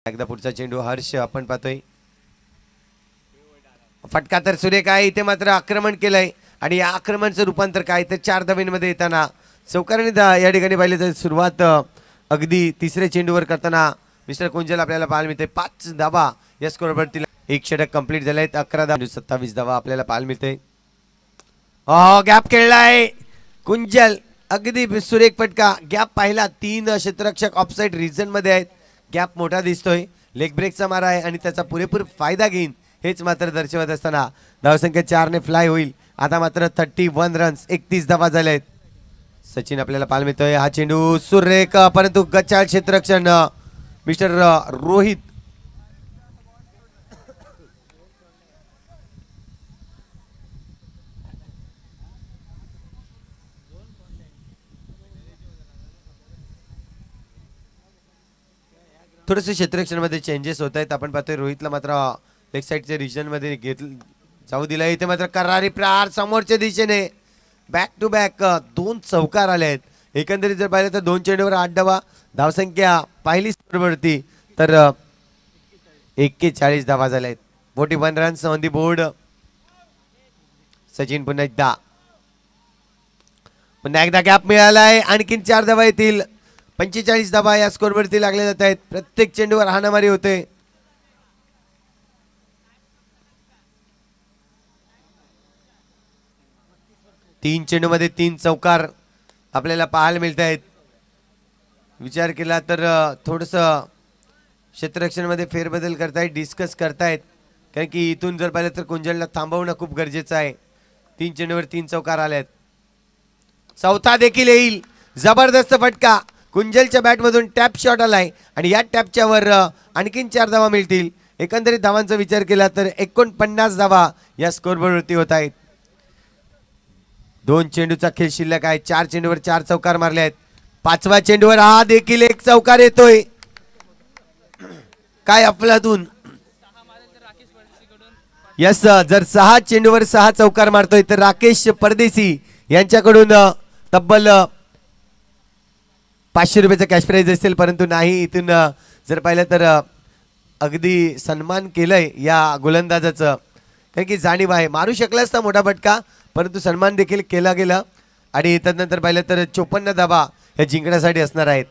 एकदा पुढचा चेंडू हर्ष आपण पाहतोय, फटका तर सुरेख आहे. इथे मात्र आक्रमण केलंय आणि या आक्रमणाचं रूपांतर काय तर 4 धावांमध्ये येताना चौकाराने या ठिकाणी पाहिले तर सुरुवात अगदी तिसऱ्या चेंडूवर करताना मिस्टर कुंजल आपल्याला पाहायला मिळते. 5 धावा या स्कोरवरती. एक षटक कंप्लीट झाले आहेत. 11 धावा 27 धावा आपल्याला पाहायला मिळते. गॅप खेळलाय कुंजल, अगदी सुरेख फटका. गॅप पाहिला, 3 क्षेत्ररक्षक ऑफसाइड रिजन मध्ये आहेत. गॅप मोठा दिसतोय. लेग ब्रेकचा मारा आहे आणि त्याचा पुरेपूर फायदा घेईन हेच मात्र दर्शवत असताना धावसंख्या 4 ने फ्लाय होईल. आता मात्र 31 रन्स, 31 धावा झाल्या आहेत. सचिन आपल्याला पाहायला मिळतोय. हा चेंडू सुरेख परंतु गचाळ क्षेत्ररक्षण मिस्टर रोहित थोडेसे क्षेत्ररक्षणामध्ये चेंजेस होत आहेत. आपण पाहतोय रोहितला मात्र लेग साईडच्या रिजन मध्ये जाऊ दिला. इथे मात्र करारी प्रहार समोरच्या दिशेने बॅक टू बॅक 2 चौकार आले आहेत. एकंदरीत जर पाहिलं तर 2 चेंडूवर 8 धावा. धावसंख्या पाहिली स्कोरवरती तर 41 धावा झाल्या आहेत. 41 runs on the board. Sachin पुन्हा एकदा गॅप मिळालाय. आणखीन 4 धावा येतील. 45 धावा या स्कोरवरती लागले जात आहेत. प्रत्येक चेंडूवर हाणामारी होते. तीन चेंडूमध्ये 3 चौकार आपल्याला पाहायला मिळत आहेत. विचार केला तर थोडस क्षेत्ररक्षणामध्ये फेरबदल करतायत, डिस्कस करतायत, कारण की इथून जर पाहिलं तर कुंजलला थांबवणं खूप गरजेचं आहे. 3 चेंडूवर 3 चौकार आले आहेत. चौथा देखील येईल. जबरदस्त फटका कुंजलच्या बॅटमधून टॅप शॉट आलाय आणि या टॅपच्या वर आणखीन 4 धावा मिळतील. एकंदरीत धावांचा विचार केला तर 49 धावा या स्कोरवरती होत आहेत. 2 चेंडूचा खेळ शिल्लक आहे. 4 चेंडूवर 4 चौकार मारले आहेत. 5व्या चेंडूवर हा देखील 1 चौकार येतोय. काय अफलातून. यस, जर 6 चेंडूवर 6 चौकार मारतोय तर राकेश परदेशी यांच्याकडून तब्बल 500 रुपयाचा कॅश प्राइज असेल, परंतु नाही. इथून जर पाहिलं तर अगदी सन्मान केलंय या गोलंदाजाचं, कारण की जाणीव आहे. मारू शकला असता मोठा फटका, परंतु सन्मान देखील केला गेला आणि त्यानंतर पाहिलं तर 54 धावा या जिंकण्यासाठी असणार आहेत.